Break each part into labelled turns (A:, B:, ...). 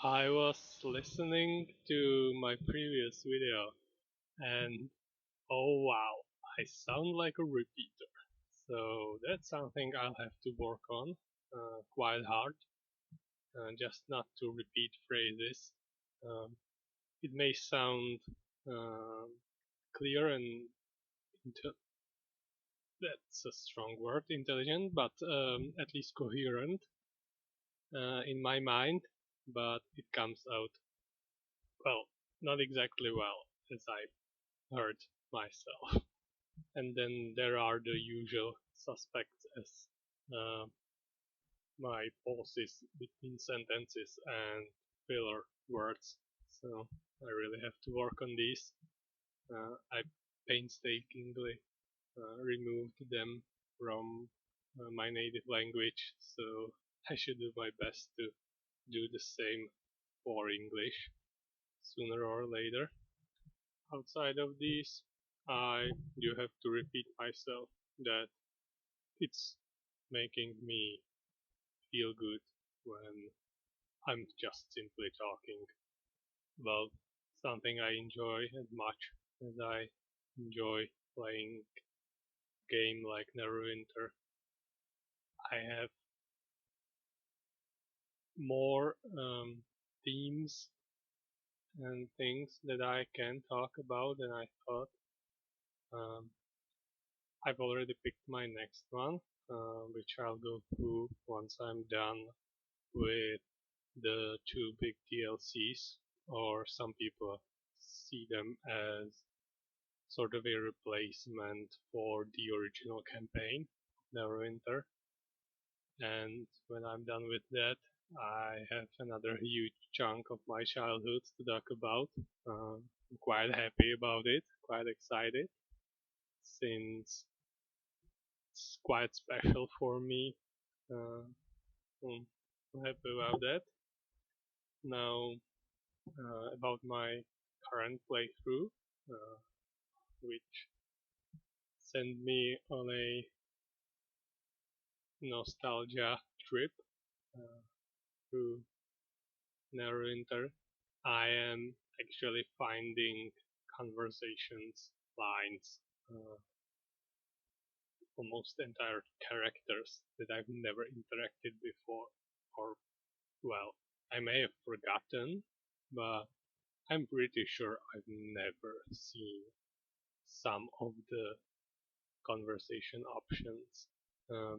A: I was listening to my previous video and oh wow, I sound like a repeater. So that's something I'll have to work on quite hard, just not to repeat phrases. Um, it may sound um clear and that's a strong word, intelligent, but at least coherent in my mind, but it comes out well, not exactly well as I heard myself. And then there are the usual suspects as uh, my pauses between sentences and filler words. So I really have to work on these. I painstakingly removed them from my native language, so I should do my best to do the same for English sooner or later. Outside of these, I do have to repeat myself that it's making me feel good when I'm just simply talking about something I enjoy as much as I enjoy playing a game like Neverwinter. I have more themes and things that I can talk about than I thought. Um, I've already picked my next one, which I'll go through once I'm done with the two big DLCs, or some people see them as sort of a replacement for the original campaign, Neverwinter. And when I'm done with that, I have another huge chunk of my childhood to talk about. I'm quite happy about it, quite excited, since it's quite special for me. Uh, I'm happy about that. Now, about my current playthrough, uh, which sent me on a nostalgia trip uh, through Neverwinter. I am actually finding conversations, lines, uh, almost entire characters that I've never interacted before, or well, I may have forgotten, but I'm pretty sure I've never seen some of the conversation options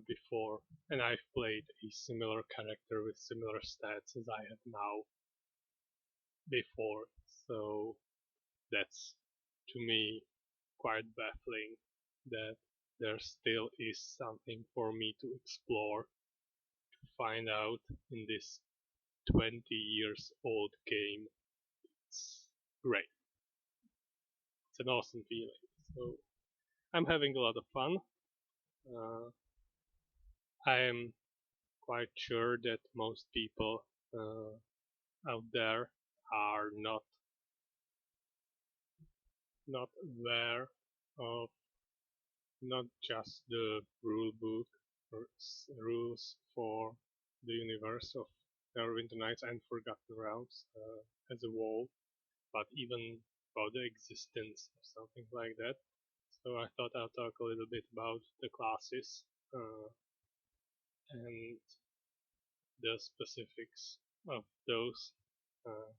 A: before, and I've played a similar character with similar stats as I have now before, so that's to me quite baffling that there still is something for me to explore, to find out in this 20 years old game. It's great. It's an awesome feeling. So I'm having a lot of fun. Uh, I am quite sure that most people out there are not aware of not just the rule book or rules for the universe of Neverwinter Nights and Forgotten Realms as a whole, but even about the existence of something like that. So I thought I'll talk a little bit about the classes and the specifics of those, uh,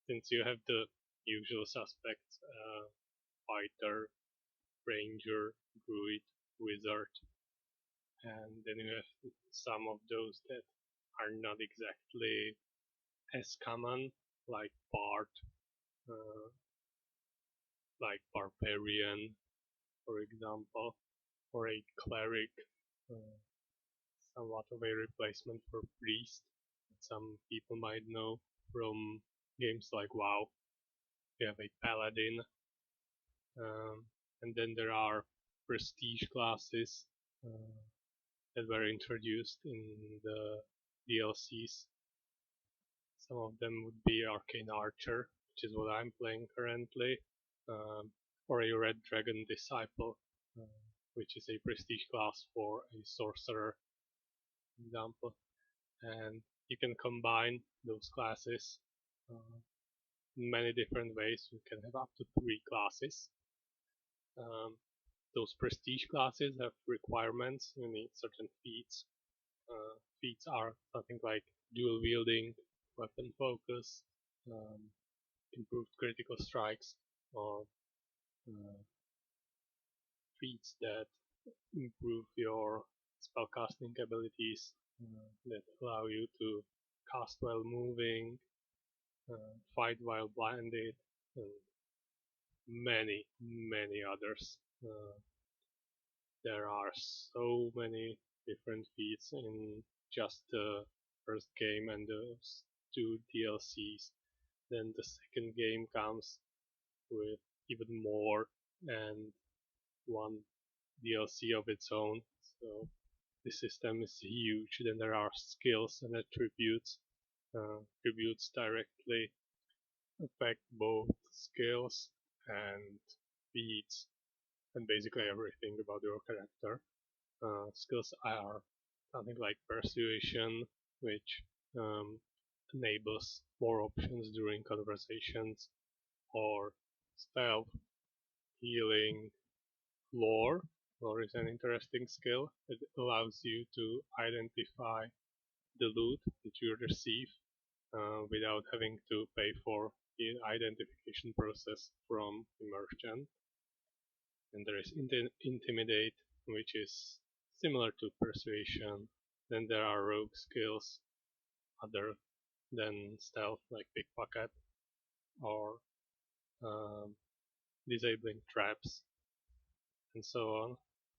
A: since you have the usual suspects, fighter, ranger, druid, wizard, and then you have some of those that are not exactly as common, like bard, uh, like barbarian, for example, or a cleric, uh, somewhat of a replacement for priest. Some people might know from games like WoW. You have a paladin, and then there are prestige classes that were introduced in the DLCs. Some of them would be Arcane Archer, which is what I'm playing currently, um, or a Red Dragon Disciple, uh, which is a prestige class for a sorcerer, for example. And you can combine those classes many different ways. You can have up to 3 classes. Those prestige classes have requirements. You need certain feats. Feats are something like dual wielding, weapon focus, improved critical strikes, or feats that improve your spellcasting abilities, that allow you to cast while moving, fight while blinded, and many others. There are so many different feats in just the first game and those 2 DLCs. Then the second game comes with even more and one DLC of its own. So the system is huge. Then there are skills and attributes. Attributes directly affect both skills and feats and basically everything about your character. Skills are something like persuasion, which enables more options during conversations, or stealth, healing, lore. Lore is an interesting skill. It allows you to identify the loot that you receive without having to pay for the identification process from the merchant. And there is intimidate, which is similar to persuasion. Then there are rogue skills other than stealth, like pickpocket or disabling traps and so on.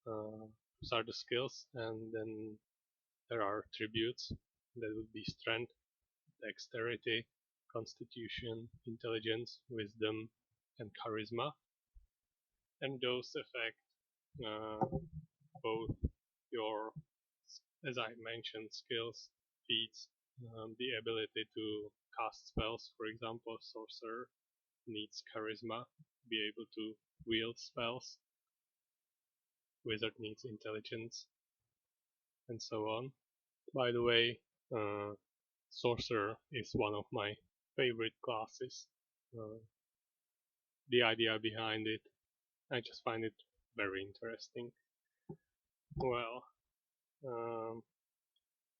A: Those are the skills, and then there are attributes that would be strength, dexterity, constitution, intelligence, wisdom, and charisma. And those affect both your, as I mentioned, skills, feats, the ability to cast spells. For example, sorcerer needs charisma to be able to wield spells. Wizard needs intelligence, and so on. By the way, sorcerer is one of my favorite classes. The idea behind it, I just find it very interesting. Well,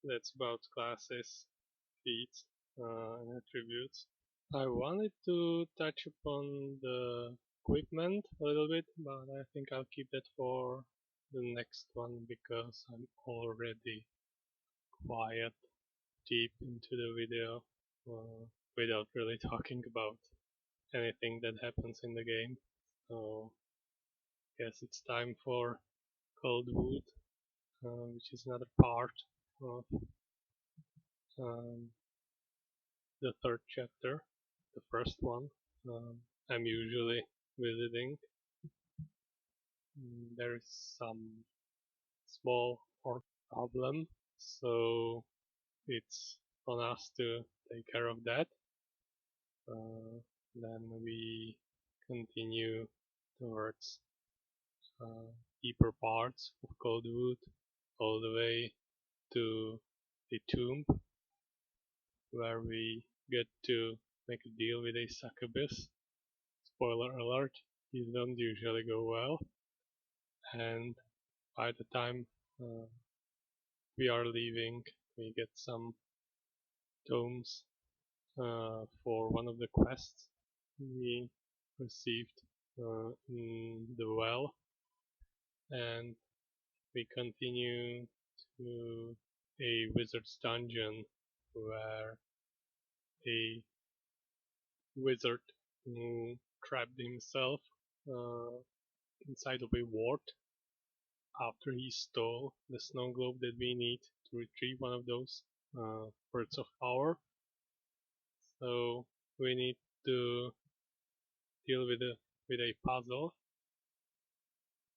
A: that's about classes, feats, and attributes. I wanted to touch upon the equipment a little bit, but I think I'll keep that for the next one because I'm already quite deep into the video without really talking about anything that happens in the game. So I guess it's time for Coldwood, which is another part of um, the third chapter, the first one. I'm usually visiting. There is some small or problem, so it's on us to take care of that. Then we continue towards deeper parts of Coldwood, all the way to the tomb, where we get to make a deal with a succubus. Spoiler alert, these don't usually go well, and by the time we are leaving, we get some tomes for one of the quests we received in the well, and we continue to a wizard's dungeon where a wizard who trapped himself inside of a wart after he stole the snow globe that we need to retrieve one of those words of power. So we need to deal with a puzzle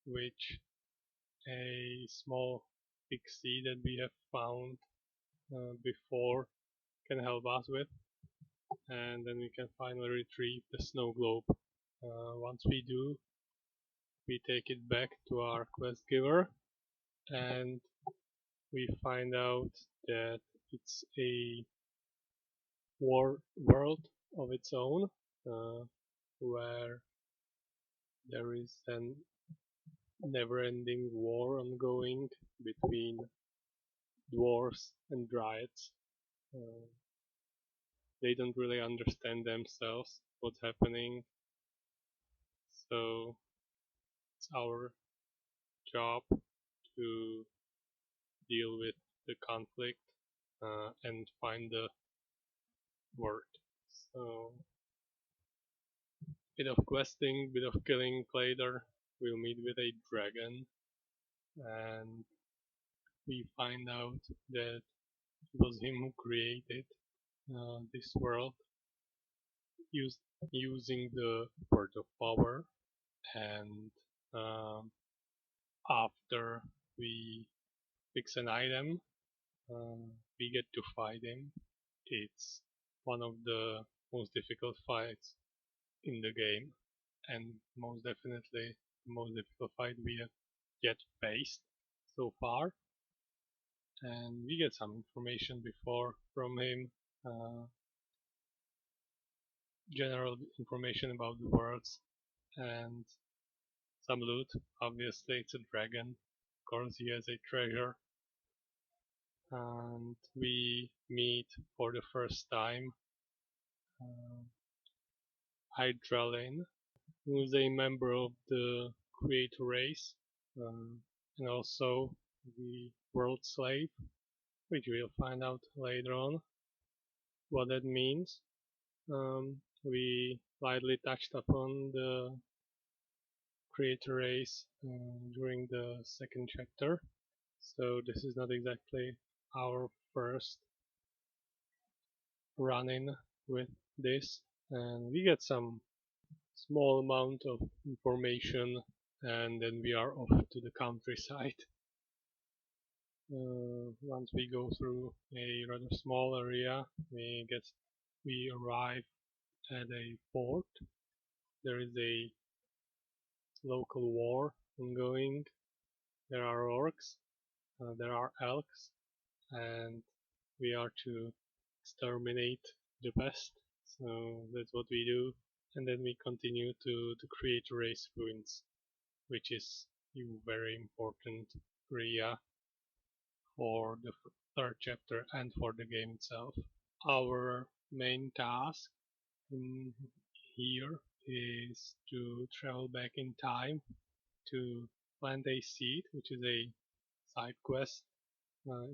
A: which a small pixie that we have found before can help us with, and then we can finally retrieve the snow globe. Once we do, we take it back to our quest giver, and we find out that it's a war world of its own, uh, where there is an never-ending war ongoing between dwarves and dryads. Uh, they don't really understand themselves what's happening, so it's our job to deal with the conflict and find the word. So, bit of questing, bit of killing later. We'll meet with a dragon, and we find out that it was him who created this world used, using the word of power. And um, after we fix an item, we get to fight him. It's one of the most difficult fights in the game, and most definitely the most difficult fight we have yet faced so far. And we get some information before from him, uh, general information about the worlds, and some loot. Obviously, it's a dragon. Of course, he has a treasure. And we meet for the first time uh, Hydralin, who is a member of the Creator race, and also the World Slave, which we'll find out later on what that means. We lightly touched upon the Creator race during the second chapter, so this is not exactly our first run-in with this, and we get some small amount of information, and then we are off to the countryside. Once we go through a rather small area, we arrive at a fort. There is a local war ongoing. There are orcs, there are elks, and we are to exterminate the best. So that's what we do, and then we continue to create race ruins, which is a very important area for the third chapter and for the game itself. Our main task in here is to travel back in time to plant a seed, which is a side quest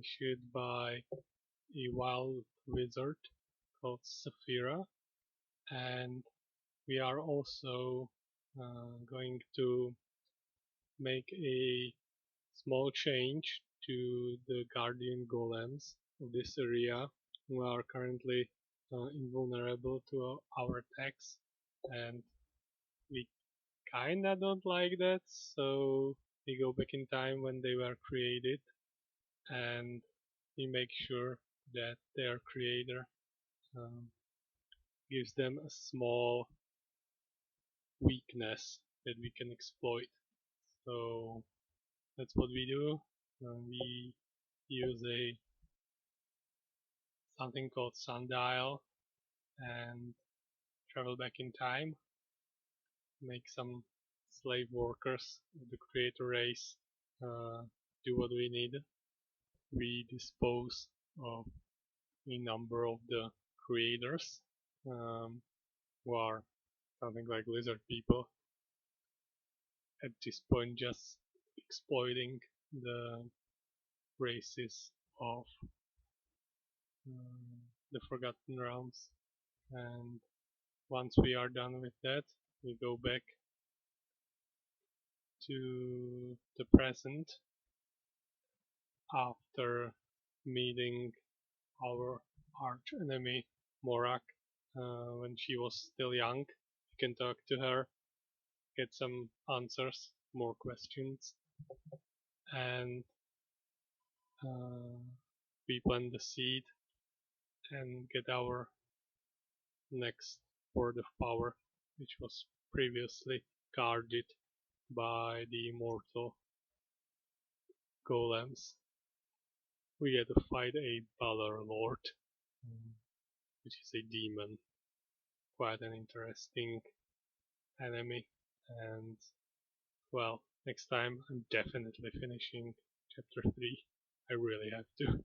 A: issued by a wild wizard called Saphira, and we are also going to make a small change to the guardian golems of this area, who are currently invulnerable to our attacks, and we kinda don't like that, so we go back in time when they were created, and we make sure that their creator um, gives them a small weakness that we can exploit. So that's what we do. We use a something called sundial and travel back in time, make some slave workers of the creator race do what we need. We dispose of a number of the creators who are something like lizard people at this point, just exploiting the races of the Forgotten Realms. And once we are done with that, we go back to the present after meeting our arch enemy Morak when she was still young. You can talk to her, get some answers, more questions, and uh, we plant the seed and get our next word of power, which was previously guarded by the immortal golems. We get to fight a Balor Lord, which is a demon. quite an interesting enemy. And well, next time I'm definitely finishing chapter 3. I really have to.